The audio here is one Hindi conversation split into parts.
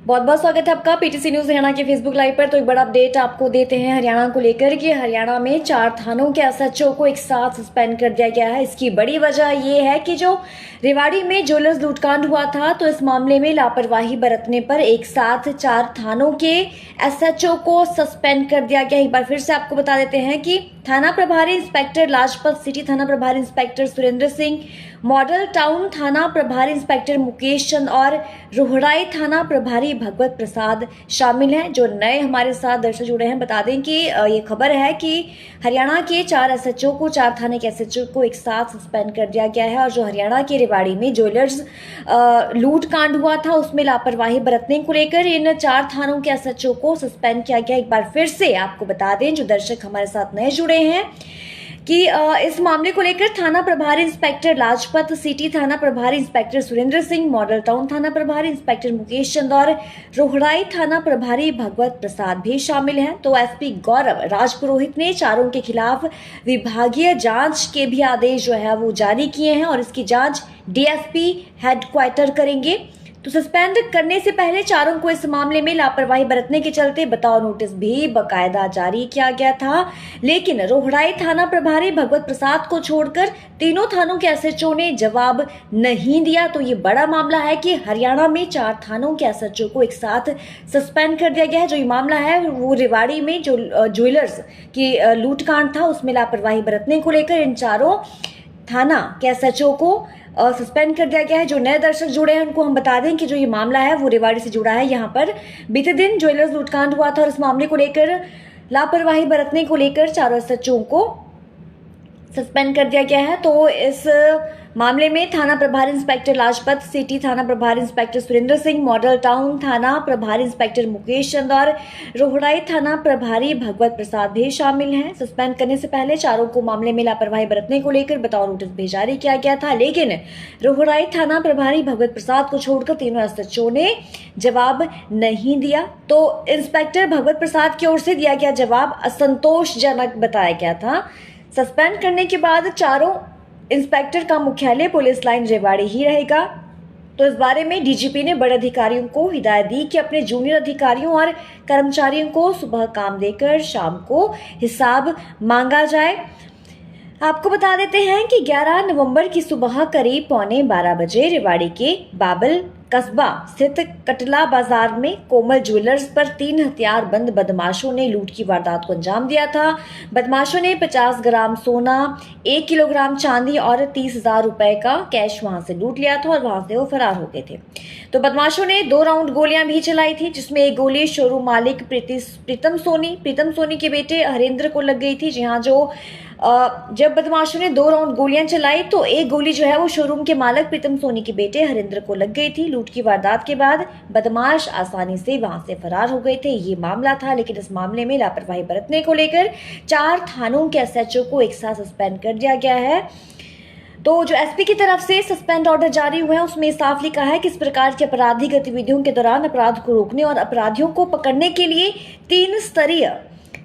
बहुत बहुत स्वागत है आपका पीटीसी न्यूज हरियाणा के फेसबुक लाइव पर। तो एक बड़ा अपडेट आपको देते हैं हरियाणा को लेकर कि हरियाणा में 4 थानों के एसएचओ को एक साथ सस्पेंड कर दिया गया है। इसकी बड़ी वजह यह है कि जो रेवाड़ी में ज्वेलर्स लूटकांड हुआ था, तो इस मामले में लापरवाही बरतने पर एक साथ 4 थानों के एसएचओ को सस्पेंड कर दिया गया। एक बार फिर से आपको बता देते हैं कि थाना प्रभारी इंस्पेक्टर लाजपत सिटी, थाना प्रभारी inspector Surendra Singh, model town थाना प्रभारी इंस्पेक्टर मुकेश चंद और रोहड़ाई थाना प्रभारी भगवत प्रसाद शामिल हैं। जो नए हमारे साथ दर्शक जुड़े हैं, बता दें कि ये खबर है कि हरियाणा के 4 एसएचओ को, 4 थाने के एसएचओ को एक साथ सस्पेंड कर दिया गया है। और जो हरियाणा के रेवाड़ी में ज्वेलर्स लूट कांड हुआ था, उसमें लापरवाही बरतने को लेकर इन 4 थानों के एसएचओ को सस्पेंड किया गया। एक बार फिर से आपको बता दें, जो दर्शक हमारे साथ नए जुड़े हैं, कि इस मामले को लेकर थाना प्रभारी इंस्पेक्टर लाजपत सिटी, थाना प्रभारी inspector Surendra Singh, model town थाना प्रभारी इंस्पेक्टर मुकेश चंद और रोहड़ाई थाना प्रभारी भगवत प्रसाद भी शामिल हैं। तो एसपी गौरव राजपुरोहित ने चारों के खिलाफ विभागीय जांच के भी आदेश जो है वो जारी किए हैं और इसकी जांच डीएसपी हेडक्वार्टर करेंगे। तो सस्पेंड करने से पहले चारों को इस मामले में लापरवाही बरतने के चलते बतौर नोटिस भी बकायदा जारी किया गया था, लेकिन रोहड़ाई थाना प्रभारी भगवत प्रसाद को छोड़कर तीनों थानों के एसएचओ ने जवाब नहीं दिया। तो ये बड़ा मामला है कि हरियाणा में 4 थानों के एसएचओ को एक साथ सस्पेंड कर दिया गया है। जो ये मामला है वो रेवाड़ी में जो ज्वेलर्स की लूटकांड था, उसमें लापरवाही बरतने को लेकर इन चारों थाना के एसएचओ को सस्पेंड कर दिया गया है। जो नए दर्शक जुड़े हैं उनको हम बता दें कि जो ये मामला है वो रेवाड़ी से जुड़ा है। यहाँ पर बीते दिन ज्वेलर्स लूटकांड हुआ था और इस मामले को लेकर लापरवाही बरतने को लेकर चारों एसएचओ को सस्पेंड कर दिया गया है। तो इस मामले में थाना प्रभारी इंस्पेक्टर लाजपत सिटी, थाना प्रभारी inspector Surendra Singh, model town थाना प्रभारी इंस्पेक्टर मुकेश चंद और रोहड़ाई थाना प्रभारी भगवत प्रसाद भी शामिल हैं। सस्पेंड करने से पहले चारों को मामले में लापरवाही बरतने को लेकर बतौर नोटिस भी जारी किया गया था, लेकिन रोहड़ाई थाना प्रभारी भगवत प्रसाद को छोड़कर तीनों एसएचओ ने जवाब नहीं दिया। तो इंस्पेक्टर भगवत प्रसाद की ओर से दिया गया जवाब असंतोषजनक बताया गया था। सस्पेंड करने के बाद चारों इंस्पेक्टर का मुख्यालय पुलिस लाइन रेवाड़ी ही रहेगा। तो इस बारे में डीजीपी ने बड़े अधिकारियों को हिदायत दी कि अपने जूनियर अधिकारियों और कर्मचारियों को सुबह काम देकर शाम को हिसाब मांगा जाए। आपको बता देते हैं कि 11 नवंबर की सुबह करीब 11:15 बजे रेवाड़ी के बाबल कस्बा स्थित कटला बाजार में कोमल ज्वेलर्स पर 3 हथियारबंद बदमाशों ने लूट की वारदात को अंजाम दिया था। बदमाशों ने 50 ग्राम सोना, 1 किलोग्राम चांदी और 30,000 रुपए का कैश वहां से लूट लिया था और वहां से वो फरार हो गए थे। तो बदमाशों ने 2 राउंड गोलियां भी चलाई थी, जिसमें एक गोली शोरूम मालिक प्रीतम सोनी के बेटे हरेंद्र को लग गई थी। जी हाँ, जब बदमाशों ने 2 राउंड गोलियां चलाई तो एक गोली जो है वो शोरूम के मालिक प्रीतम सोनी के बेटे हरेंद्र को लग गई थी। लूट की वारदात के बाद बदमाश आसानी से वहां से फरार हो गए थे, ये मामला था। लेकिन इस मामले में लापरवाही बरतने को लेकर 4 थानों के एसएचओ को एक साथ सस्पेंड कर दिया गया है। तो जो एसपी की तरफ से सस्पेंड ऑर्डर जारी हुए हैं उसमें साफ लिखा है कि इस प्रकार की आपराधिक गतिविधियों के दौरान अपराध को रोकने और अपराधियों को पकड़ने के लिए 3 स्तरीय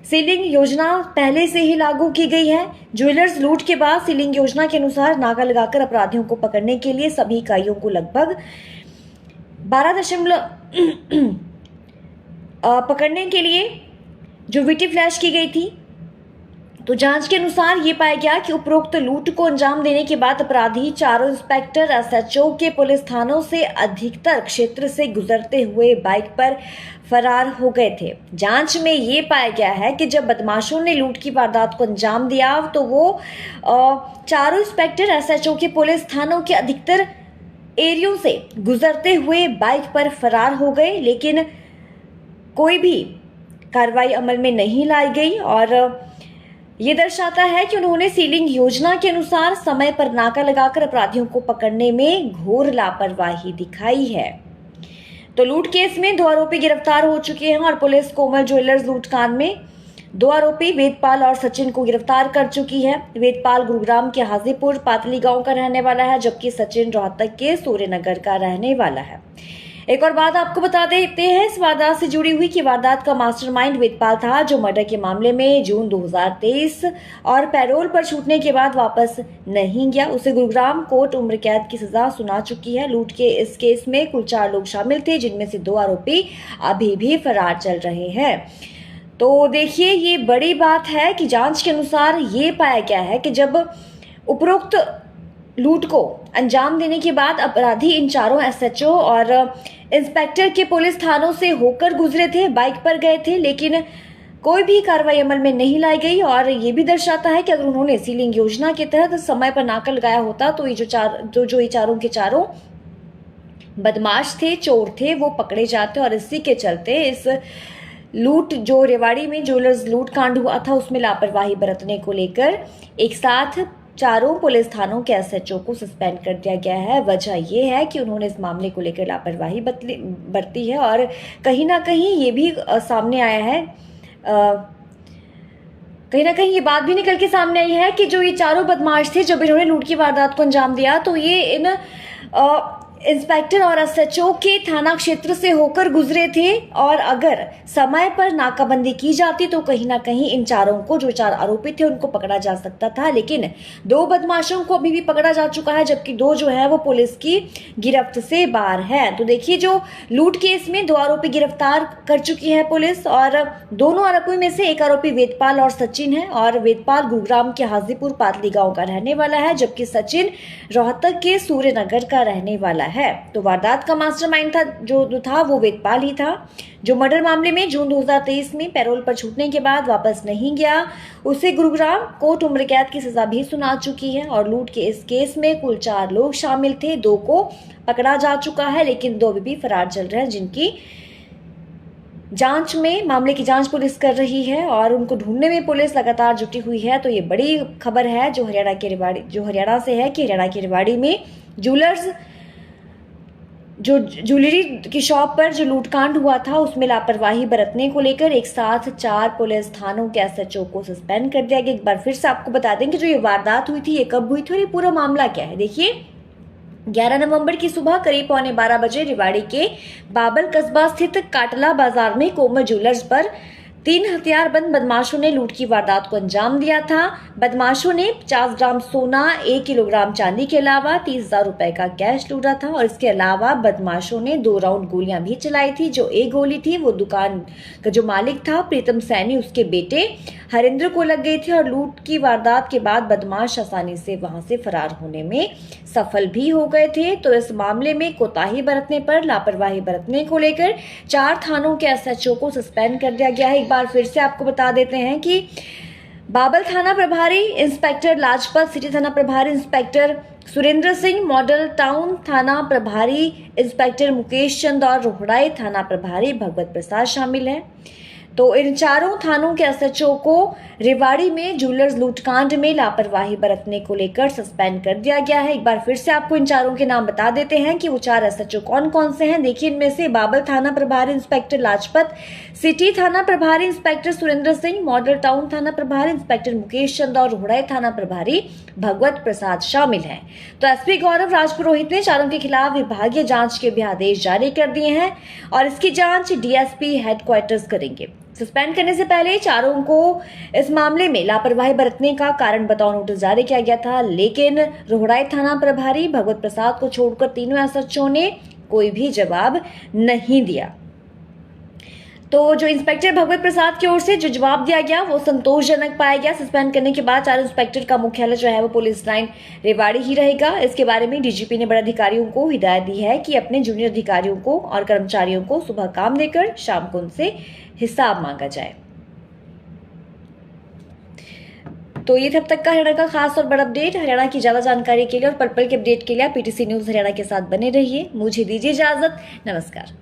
सीलिंग योजना पहले से ही लागू की गई है। ज्वेलर्स लूट के बाद सीलिंग योजना के अनुसार नाका लगाकर अपराधियों को पकड़ने के लिए सभी इकाइयों को लगभग 12 पकड़ने के लिए जो विटी फ्लैश की गई थी। तो जांच के अनुसार ये पाया गया कि उपरोक्त लूट को अंजाम देने के बाद अपराधी चारों इंस्पेक्टर एसएचओ के पुलिस थानों से अधिकतर क्षेत्र से गुजरते हुए बाइक पर फरार हो गए थे। जांच में ये पाया गया है कि जब बदमाशों ने लूट की वारदात को अंजाम दिया तो वो चारों इंस्पेक्टर एसएचओ के पुलिस थानों के अधिकतर एरियो से गुजरते हुए बाइक पर फरार हो गए, लेकिन कोई भी कार्रवाई अमल में नहीं लाई गई। और ये दर्शाता है कि उन्होंने सीलिंग योजना के अनुसार समय पर नाका लगाकर अपराधियों को पकड़ने में घोर लापरवाही दिखाई है। तो लूट केस में 2 आरोपी गिरफ्तार हो चुके हैं और पुलिस कोमल ज्वेलर्स लूटकांड में 2 आरोपी वेदपाल और सचिन को गिरफ्तार कर चुकी है। वेदपाल गुरुग्राम के हाजीपुर पातली गांव का रहने वाला है, जबकि सचिन रोहतक के सूर्यनगर का रहने वाला है। एक और बात आपको बता देते हैं इस वारदात से जुड़ी हुई कि वारदात का मास्टरमाइंड वेदपाल था, जो मर्डर के मामले में जून 2023 और पैरोल पर छूटने के बाद वापस नहीं गया। उसे गुरुग्राम कोर्ट उम्र कैद की सजा सुना चुकी है। लूट के इस केस में कुल 4 लोग शामिल थे, जिनमें से 2 आरोपी अभी भी फरार चल रहे हैं। तो देखिए, ये बड़ी बात है कि जांच के अनुसार ये पाया गया है कि जब उपरोक्त लूट को अंजाम देने के बाद अपराधी इन चारों एसएचओ और इंस्पेक्टर के पुलिस थानों से होकर गुजरे थे, बाइक पर गए थे, लेकिन कोई भी कार्रवाई अमल में नहीं लाई गई। और ये भी दर्शाता है कि अगर उन्होंने सीलिंग योजना के तहत समय पर नाका लगाया होता तो ये ये चारों के चारों बदमाश थे, चोर थे, वो पकड़े जाते। और इसी के चलते इस लूट जो रेवाड़ी में ज्वेलर्स लूट कांड हुआ था उसमें लापरवाही बरतने को लेकर एक साथ चारों पुलिस थानों के एसएचओ को सस्पेंड कर दिया गया है। वजह यह है कि उन्होंने इस मामले को लेकर लापरवाही बरती है और कहीं ना कहीं ये भी सामने आया है, कहीं ना कहीं ये बात भी निकल के सामने आई है कि जो ये चारों बदमाश थे जब इन्होंने लूट की वारदात को अंजाम दिया तो ये इन इंस्पेक्टर और एसएचओ के थाना क्षेत्र से होकर गुजरे थे। और अगर समय पर नाकाबंदी की जाती तो कहीं ना कहीं इन चारों को, जो 4 आरोपी थे, उनको पकड़ा जा सकता था। लेकिन 2 बदमाशों को अभी भी पकड़ा जा चुका है, जबकि 2 जो है वो पुलिस की गिरफ्त से बाहर है। तो देखिए, जो लूट केस में 2 आरोपी गिरफ्तार कर चुकी है पुलिस और दोनों आरोपियों में से एक आरोपी वेदपाल और सचिन है। और वेदपाल गुरुग्राम के हाजीपुर पातली गांव का रहने वाला है, जबकि सचिन रोहतक के सूर्यनगर का रहने वाला है। तो वारदात का मास्टरमाइंड था जो था वो वेदपाल ही था, जो मर्डर मामले में जून 2023 में पैरोल पर छूटने के बाद वापस नहीं गया। उसे गुरुग्राम कोर्ट उम्र कैद की सजा भी सुना चुकी है। और लूट के इस केस में कुल 4 लोग शामिल थे, 2 को पकड़ा जा चुका है, लेकिन 2 भी फरार चल रहे हैं, जिनकी जांच में मामले की जांच पुलिस कर रही है और उनको ढूंढने में पुलिस लगातार जुटी हुई है। तो ये बड़ी खबर है जो हरियाणा से है कि हरियाणा के रेवाड़ी में ज्वेलरी की शॉप पर जो लूटकांड हुआ था उसमें लापरवाही बरतने को लेकर एक साथ 4 पुलिस थानों के एसएचओ को सस्पेंड कर दिया गया। एक बार फिर से आपको बता दें कि जो ये वारदात हुई थी ये कब हुई थी और ये पूरा मामला क्या है। देखिए, 11 नवंबर की सुबह करीब 11:15 बजे रेवाड़ी के बाबल कस्बा स्थित काटला बाजार में कोमल ज्वेलर्स पर 3 हथियारबंद बदमाशों ने लूट की वारदात को अंजाम दिया था। बदमाशों ने 50 ग्राम सोना, 1 किलोग्राम चांदी के अलावा 30,000 रुपए का कैश लूटा था। और इसके अलावा बदमाशों ने 2 राउंड गोलियां भी चलाई थी। जो एक गोली थी वो दुकान का जो मालिक था प्रीतम सैनी, उसके बेटे हरिंद्र को लग गई थी। और लूट की वारदात के बाद बदमाश आसानी से वहां से फरार होने में सफल भी हो गए थे। तो इस मामले में कोताही बरतने पर, लापरवाही बरतने को लेकर 4 थानों के एसएचओ को सस्पेंड कर दिया गया है। एक बार फिर से आपको बता देते हैं कि बाबल थाना प्रभारी इंस्पेक्टर लाजपत, सिटी थाना प्रभारी inspector Surendra Singh, model town थाना प्रभारी इंस्पेक्टर मुकेश चंद और रोहड़ाई थाना प्रभारी भगवत प्रसाद शामिल हैं। तो इन चारों थानों के एसएचओ को रेवाड़ी में ज्वेलर्स लूटकांड में लापरवाही बरतने को लेकर सस्पेंड कर दिया गया है। एक बार फिर से आपको इन चारों के नाम बता देते हैं कि वो 4 एसएचओ कौन कौन से हैं। देखिए, इनमें से बाबल थाना प्रभारी इंस्पेक्टर लाजपत, सिटी थाना प्रभारी inspector Surendra Singh, model town थाना प्रभारी इंस्पेक्टर मुकेश चंद और रोहड़ाई थाना प्रभारी भगवत प्रसाद शामिल हैं। तो एसपी गौरव राजपुरोहित ने चारों के खिलाफ विभागीय जांच के भी आदेश जारी कर दिए हैं और इसकी जांच डीएसपी हेडक्वार्टर्स करेंगे। सस्पेंड करने से पहले चारों को इस मामले में लापरवाही बरतने का कारण बताओ नोटिस जारी किया गया था, लेकिन रोहड़ाई थाना प्रभारी भगवत प्रसाद को छोड़कर तीनों एसएचओ ने कोई भी जवाब नहीं दिया। तो जो इंस्पेक्टर भगवत प्रसाद की ओर से जो जवाब दिया गया वो संतोषजनक पाया गया। सस्पेंड करने के बाद 4 इंस्पेक्टर का मुख्यालय जो है वो पुलिस लाइन रेवाड़ी ही रहेगा। इसके बारे में डीजीपी ने बड़े अधिकारियों को हिदायत दी है कि अपने जूनियर अधिकारियों को और कर्मचारियों को सुबह काम देकर शाम को उनसे हिसाब मांगा जाए। तो ये तब तक का हरियाणा का खास और बड़ा अपडेट। हरियाणा की ज्यादा जानकारी के लिए और पल पल के अपडेट के लिए पीटीसी न्यूज हरियाणा के साथ बने रहिए। मुझे दीजिए इजाजत। नमस्कार।